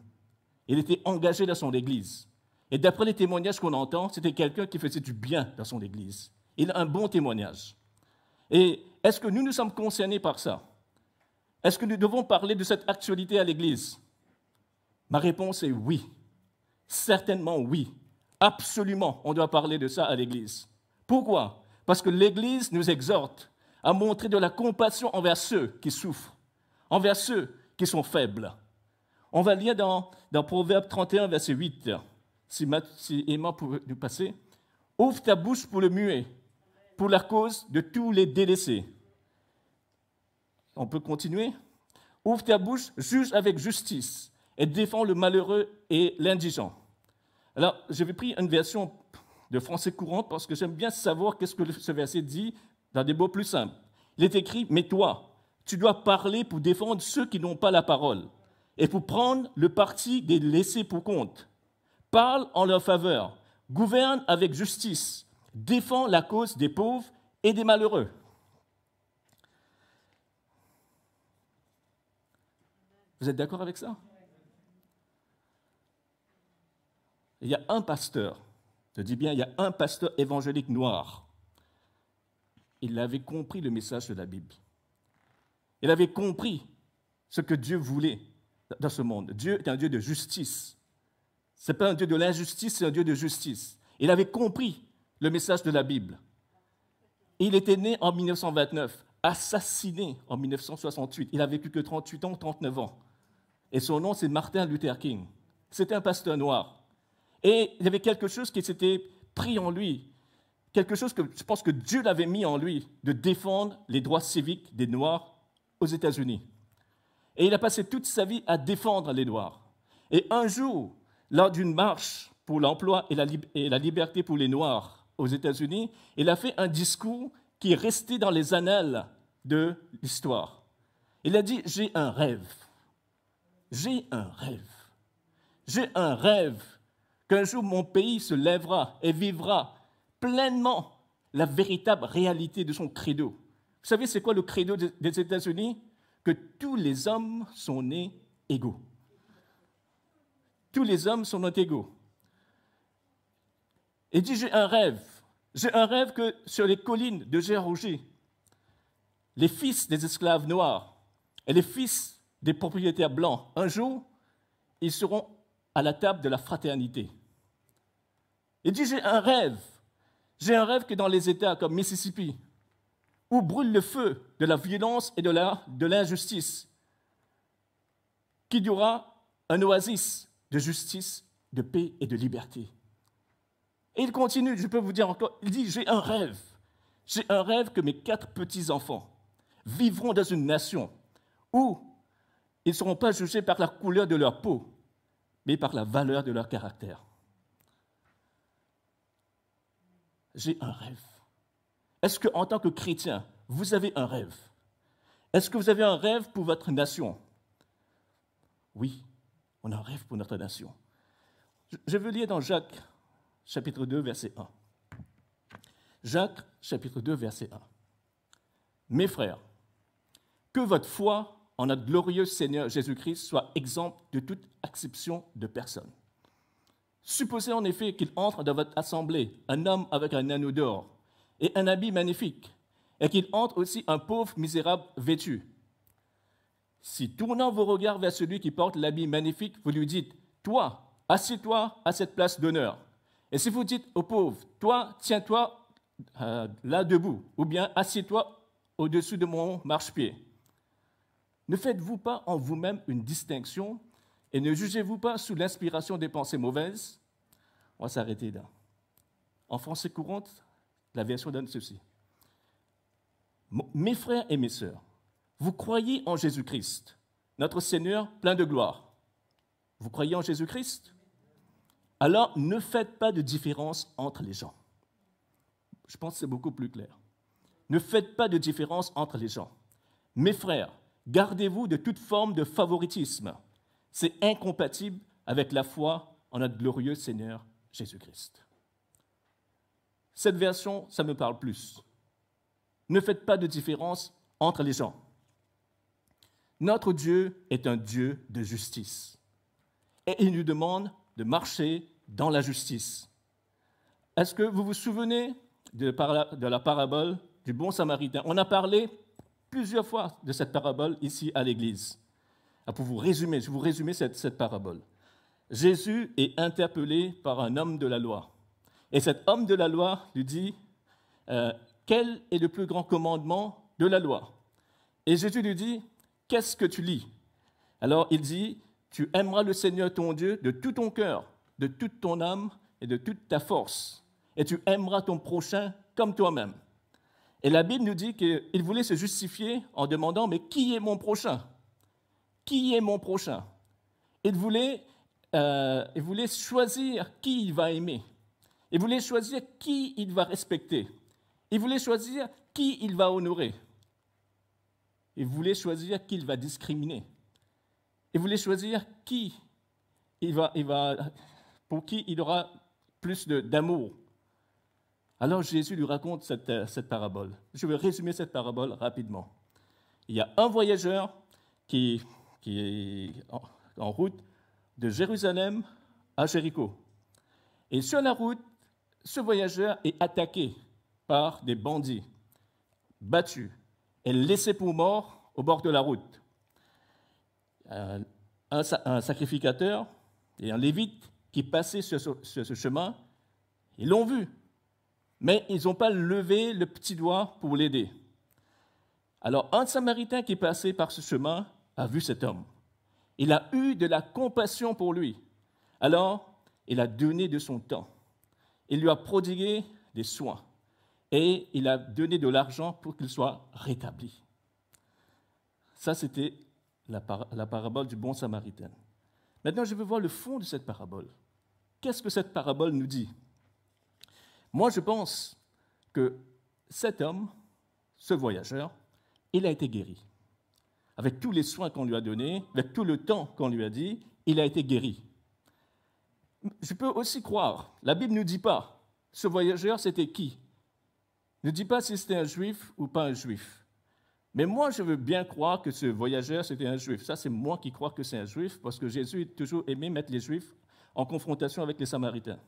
Il était engagé dans son Église. Et d'après les témoignages qu'on entend, c'était quelqu'un qui faisait du bien dans son Église. Il a un bon témoignage. Et est-ce que nous sommes concernés par ça? Est-ce que nous devons parler de cette actualité à l'Église? Ma réponse est oui. Certainement oui. Absolument, on doit parler de ça à l'Église. Pourquoi? Parce que l'Église nous exhorte à montrer de la compassion envers ceux qui souffrent, envers ceux qui sont faibles. On va lire dans Proverbe 31, verset 8. Si Emma pouvait nous passer. « Ouvre ta bouche pour le muet, pour la cause de tous les délaissés. » On peut continuer. « Ouvre ta bouche, juge avec justice et défends le malheureux et l'indigent. » Alors, j'avais pris une version de français courante parce que j'aime bien savoir qu'est-ce que ce verset dit dans des mots plus simples. Il est écrit « Mais toi, tu dois parler pour défendre ceux qui n'ont pas la parole et pour prendre le parti des laissés pour compte. Parle en leur faveur, gouverne avec justice défend la cause des pauvres et des malheureux. Vous êtes d'accord avec ça? Il y a un pasteur, je dis bien, il y a un pasteur évangélique noir. Il avait compris le message de la Bible. Il avait compris ce que Dieu voulait dans ce monde. Dieu est un Dieu de justice. Ce n'est pas un Dieu de l'injustice, c'est un Dieu de justice. Il avait compris le message de la Bible. Il était né en 1929, assassiné en 1968. Il a vécu que 38 ans, 39 ans. Et son nom, c'est Martin Luther King. C'était un pasteur noir. Et il y avait quelque chose qui s'était pris en lui, quelque chose que je pense que Dieu l'avait mis en lui, de défendre les droits civiques des Noirs aux États-Unis. Et il a passé toute sa vie à défendre les Noirs. Et un jour, lors d'une marche pour l'emploi et la liberté pour les Noirs aux États-Unis, il a fait un discours qui est resté dans les annales de l'histoire. Il a dit « J'ai un rêve. J'ai un rêve. J'ai un rêve qu'un jour mon pays se lèvera et vivra pleinement la véritable réalité de son credo. » Vous savez, c'est quoi le credo des États-Unis? Que tous les hommes sont nés égaux. Tous les hommes sont nés égaux. Il dit, j'ai un rêve. J'ai un rêve que sur les collines de Géorgie, les fils des esclaves noirs et les fils des propriétaires blancs, un jour, ils seront à la table de la fraternité. Il dit, j'ai un rêve. J'ai un rêve que dans les États comme Mississippi, où brûle le feu de la violence et de l'injustice, qu'il y aura un oasis de justice, de paix et de liberté. Et il continue, je peux vous dire encore, il dit, j'ai un rêve. J'ai un rêve que mes 4 petits-enfants vivront dans une nation où ils ne seront pas jugés par la couleur de leur peau, mais par la valeur de leur caractère. J'ai un rêve. Est-ce qu'en tant que chrétien, vous avez un rêve? Est-ce que vous avez un rêve pour votre nation? Oui, on a un rêve pour notre nation. Je veux lire dans Jacques, chapitre 2, verset 1. Jacques, chapitre 2, verset 1. Mes frères, que votre foi en notre glorieux Seigneur Jésus-Christ soit exempte de toute acception de personne. Supposez en effet qu'il entre dans votre assemblée un homme avec un anneau d'or et un habit magnifique, et qu'il entre aussi un pauvre misérable vêtu. Si, tournant vos regards vers celui qui porte l'habit magnifique, vous lui dites, « Toi, assieds-toi à cette place d'honneur. » Et si vous dites au pauvre, « Toi, tiens-toi là debout, ou bien assieds-toi au-dessus de mon marchepied. » Ne faites-vous pas en vous-même une distinction et ne jugez-vous pas sous l'inspiration des pensées mauvaises? On va s'arrêter là. En français courant, la version donne ceci. Mes frères et mes sœurs, vous croyez en Jésus-Christ, notre Seigneur plein de gloire. Vous croyez en Jésus-Christ? Alors ne faites pas de différence entre les gens. Je pense que c'est beaucoup plus clair. Ne faites pas de différence entre les gens. Mes frères, gardez-vous de toute forme de favoritisme. C'est incompatible avec la foi en notre glorieux Seigneur Jésus-Christ. Cette version, ça me parle plus. Ne faites pas de différence entre les gens. Notre Dieu est un Dieu de justice. Et il nous demande de marcher dans la justice. Est-ce que vous vous souvenez de la parabole du bon samaritain? On a parlé plusieurs fois de cette parabole ici à l'église. Pour vous résumer, je vais vous résumer cette parabole. Jésus est interpellé par un homme de la loi. Et cet homme de la loi lui dit, quel est le plus grand commandement de la loi? Et Jésus lui dit, qu'est-ce que tu lis? Alors il dit, tu aimeras le Seigneur ton Dieu de tout ton cœur, de toute ton âme et de toute ta force. Et tu aimeras ton prochain comme toi-même. Et la Bible nous dit qu'il voulait se justifier en demandant, mais qui est mon prochain? Qui est mon prochain? Il voulait choisir qui il va aimer. Il voulait choisir qui il va respecter. Il voulait choisir qui il va honorer. Il voulait choisir qui il va discriminer. Il voulait choisir pour qui il aura plus d'amour. Alors Jésus lui raconte cette parabole. Je vais résumer cette parabole rapidement. Il y a un voyageur qui est en route de Jérusalem à Jéricho. Et sur la route, ce voyageur est attaqué par des bandits, battu et laissé pour mort au bord de la route. Un sacrificateur et un lévite qui passaient sur ce chemin, ils l'ont vu, mais ils n'ont pas levé le petit doigt pour l'aider. Alors un Samaritain qui passait par ce chemin a vu cet homme. Il a eu de la compassion pour lui. Alors, il a donné de son temps. Il lui a prodigué des soins. Et il a donné de l'argent pour qu'il soit rétabli. Ça, c'était la parabole du bon Samaritain. Maintenant, je veux voir le fond de cette parabole. Qu'est-ce que cette parabole nous dit? Moi, je pense que cet homme, ce voyageur, il a été guéri. Avec tous les soins qu'on lui a donnés, avec tout le temps qu'on lui a dit, il a été guéri. Je peux aussi croire, la Bible ne nous dit pas, ce voyageur, c'était qui? Ne dit pas si c'était un juif ou pas un juif. Mais moi, je veux bien croire que ce voyageur, c'était un juif. Ça, c'est moi qui crois que c'est un juif, parce que Jésus a toujours aimé mettre les juifs en confrontation avec les Samaritains.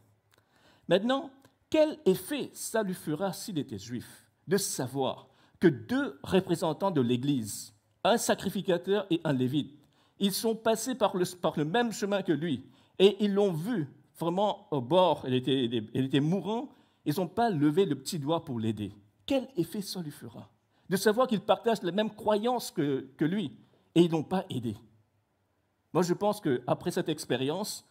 Maintenant, quel effet ça lui fera s'il était juif, de savoir que deux représentants de l'Église, un sacrificateur et un lévite, ils sont passés par le même chemin que lui, et ils l'ont vu vraiment au bord, il était mourant, ils n'ont pas levé le petit doigt pour l'aider. Quel effet ça lui fera? De savoir qu'ils partagent les mêmes croyances que lui, et ils n'ont pas aidé. Moi, je pense qu'après cette expérience,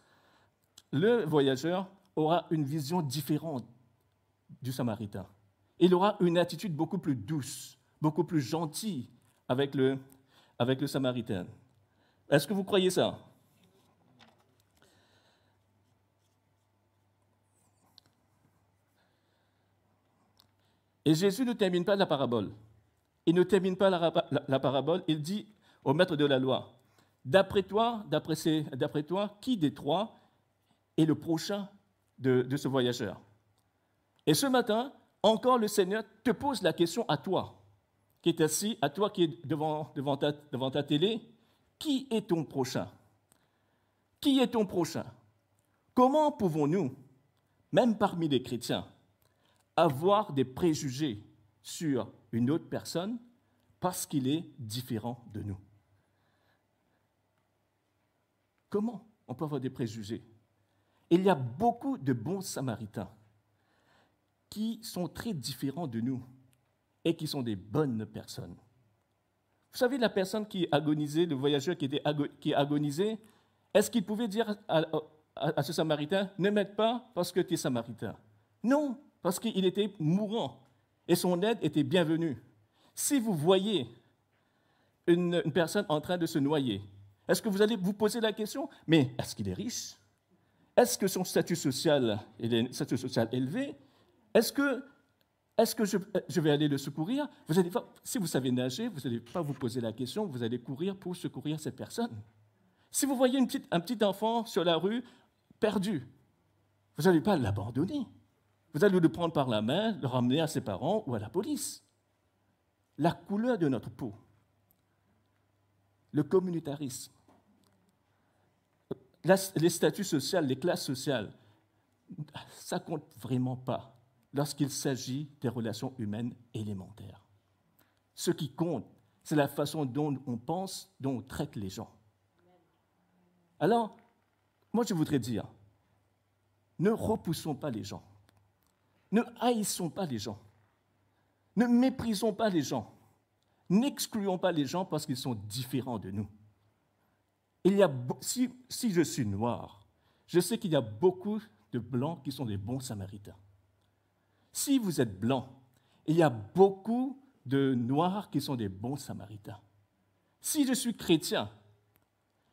le voyageur aura une vision différente du Samaritain. Il aura une attitude beaucoup plus douce, beaucoup plus gentille avec le Samaritain. Est-ce que vous croyez ça? Et Jésus ne termine pas la parabole. Il ne termine pas la parabole, il dit au maître de la loi, d'après toi, qui des trois est le prochain de ce voyageur? Et ce matin, encore le Seigneur te pose la question à toi, qui est assis, à toi qui es devant ta télé, qui est ton prochain? Qui est ton prochain? Comment pouvons-nous, même parmi les chrétiens, avoir des préjugés sur une autre personne parce qu'il est différent de nous? Comment on peut avoir des préjugés? Il y a beaucoup de bons Samaritains qui sont très différents de nous et qui sont des bonnes personnes. Vous savez, la personne qui agonisait, le voyageur qui agonisait, est-ce qu'il pouvait dire à ce Samaritain, ne m'aide pas parce que tu es Samaritain? Non, parce qu'il était mourant et son aide était bienvenue. Si vous voyez une personne en train de se noyer, est-ce que vous allez vous poser la question, mais est-ce qu'il est riche? Est-ce que son statut social est un statut social élevé? Est-ce que je vais aller le secourir? Si vous savez nager, vous n'allez pas vous poser la question, vous allez courir pour secourir cette personne. Si vous voyez un petit enfant sur la rue, perdu, vous n'allez pas l'abandonner. Vous allez le prendre par la main, le ramener à ses parents ou à la police. La couleur de notre peau, le communautarisme, les statuts sociaux, les classes sociales, ça ne compte vraiment pas lorsqu'il s'agit des relations humaines élémentaires. Ce qui compte, c'est la façon dont on pense, dont on traite les gens. Alors, moi je voudrais dire, ne repoussons pas les gens. Ne haïssons pas les gens. Ne méprisons pas les gens. N'excluons pas les gens parce qu'ils sont différents de nous. Si je suis noir, je sais qu'il y a beaucoup de blancs qui sont des bons Samaritains. Si vous êtes blanc, il y a beaucoup de noirs qui sont des bons Samaritains. Si je suis chrétien,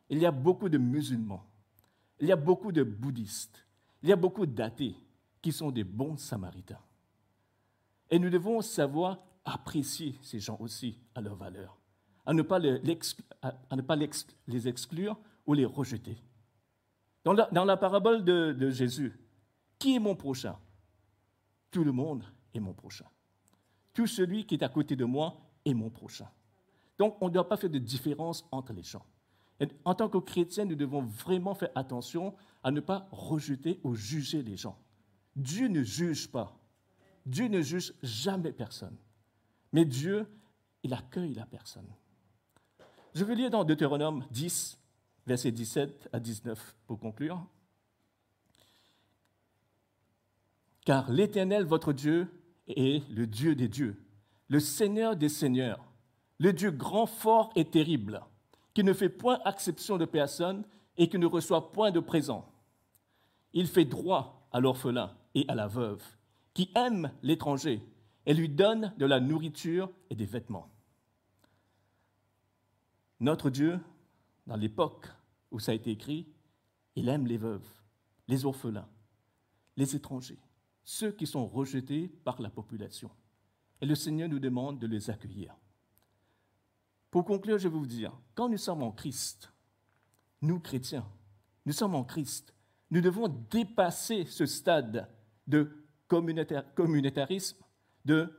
il y a beaucoup de musulmans, il y a beaucoup de bouddhistes, il y a beaucoup d'athées qui sont des bons Samaritains. Et nous devons savoir apprécier ces gens aussi à leur valeur, à ne pas les exclure ou les rejeter. Dans la parabole de Jésus, qui est mon prochain? tout le monde est mon prochain. Tout celui qui est à côté de moi est mon prochain. Donc, on ne doit pas faire de différence entre les gens. Et en tant que chrétiens, nous devons vraiment faire attention à ne pas rejeter ou juger les gens. Dieu ne juge pas. Dieu ne juge jamais personne. Mais Dieu, il accueille la personne. Je vais lire dans Deutéronome 10, versets 17 à 19 pour conclure. Car l'Éternel, votre Dieu, est le Dieu des dieux, le Seigneur des seigneurs, le Dieu grand, fort et terrible, qui ne fait point exception de personne et qui ne reçoit point de présent. Il fait droit à l'orphelin et à la veuve, qui aime l'étranger et lui donne de la nourriture et des vêtements. Notre Dieu, dans l'époque où ça a été écrit, il aime les veuves, les orphelins, les étrangers, ceux qui sont rejetés par la population. Et le Seigneur nous demande de les accueillir. Pour conclure, je vais vous dire, quand nous sommes en Christ, nous chrétiens, nous sommes en Christ, nous devons dépasser ce stade de communautarisme, de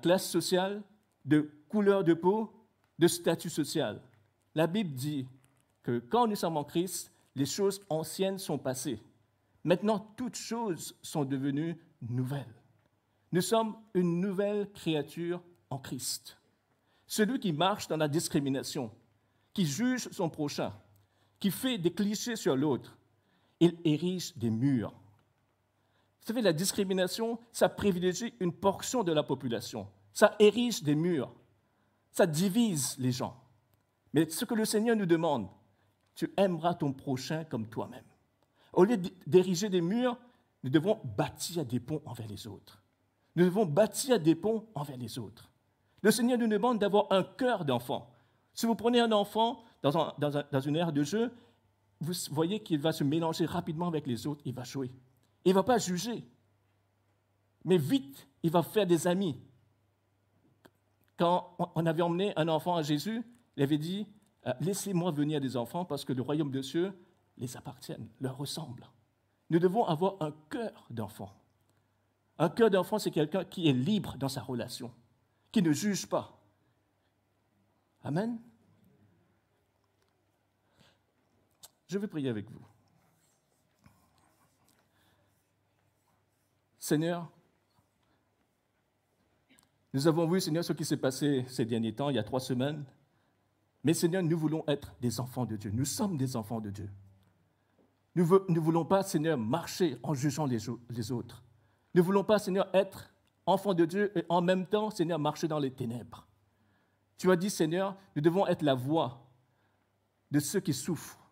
classe sociale, de couleur de peau, de statut social. La Bible dit que quand nous sommes en Christ, les choses anciennes sont passées. Maintenant, toutes choses sont devenues nouvelles. Nous sommes une nouvelle créature en Christ. Celui qui marche dans la discrimination, qui juge son prochain, qui fait des clichés sur l'autre, il érige des murs. Vous savez, la discrimination, ça privilégie une portion de la population. Ça érige des murs. Ça divise les gens. Mais ce que le Seigneur nous demande, tu aimeras ton prochain comme toi-même. Au lieu d'ériger des murs, nous devons bâtir des ponts envers les autres. Nous devons bâtir des ponts envers les autres. Le Seigneur nous demande d'avoir un cœur d'enfant. Si vous prenez un enfant dans une aire de jeu, vous voyez qu'il va se mélanger rapidement avec les autres, il va jouer. Il ne va pas juger. Mais vite, il va faire des amis. Quand on avait emmené un enfant à Jésus, il avait dit « Laissez-moi venir des enfants parce que le royaume de Dieu les appartient, leur ressemble. » Nous devons avoir un cœur d'enfant. Un cœur d'enfant, c'est quelqu'un qui est libre dans sa relation, qui ne juge pas. Amen. Je vais prier avec vous. Seigneur, nous avons vu, Seigneur, ce qui s'est passé ces derniers temps, il y a 3 semaines. Mais Seigneur, nous voulons être des enfants de Dieu. Nous sommes des enfants de Dieu. Nous ne voulons pas, Seigneur, marcher en jugeant les autres. Nous ne voulons pas, Seigneur, être enfants de Dieu et en même temps, Seigneur, marcher dans les ténèbres. Tu as dit, Seigneur, nous devons être la voix de ceux qui souffrent,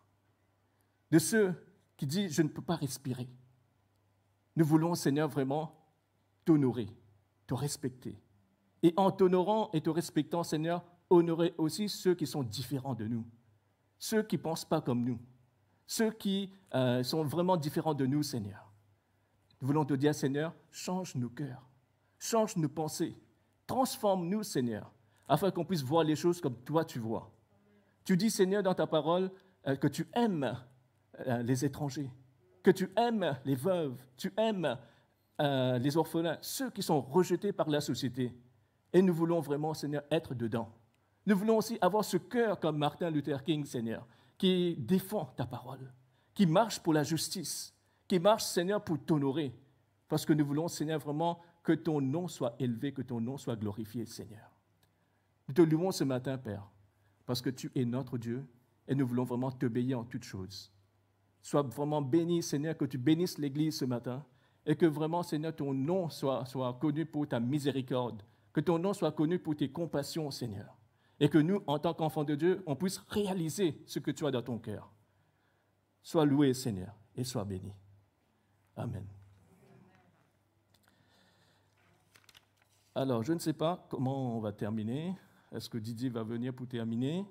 de ceux qui disent « je ne peux pas respirer ». Nous voulons, Seigneur, vraiment t'honorer, te respecter. Et en t'honorant et te respectant, Seigneur, honorer aussi ceux qui sont différents de nous, ceux qui ne pensent pas comme nous, ceux qui sont vraiment différents de nous, Seigneur. Nous voulons te dire, Seigneur, change nos cœurs, change nos pensées, transforme-nous, Seigneur, afin qu'on puisse voir les choses comme toi tu vois. Tu dis, Seigneur, dans ta parole, que tu aimes les étrangers, que tu aimes les veuves, tu aimes les orphelins, ceux qui sont rejetés par la société. Et nous voulons vraiment, Seigneur, être dedans. Nous voulons aussi avoir ce cœur comme Martin Luther King, Seigneur, qui défend ta parole, qui marche pour la justice, qui marche, Seigneur, pour t'honorer. Parce que nous voulons, Seigneur, vraiment que ton nom soit élevé, que ton nom soit glorifié, Seigneur. Nous te louons ce matin, Père, parce que tu es notre Dieu et nous voulons vraiment t'obéir en toutes choses. Sois vraiment béni, Seigneur, que tu bénisses l'Église ce matin et que vraiment, Seigneur, ton nom soit connu pour ta miséricorde, que ton nom soit connu pour tes compassions, Seigneur, et que nous, en tant qu'enfants de Dieu, on puisse réaliser ce que tu as dans ton cœur. Sois loué, Seigneur, et sois béni. Amen. Alors, je ne sais pas comment on va terminer. Est-ce que Didier va venir pour terminer ?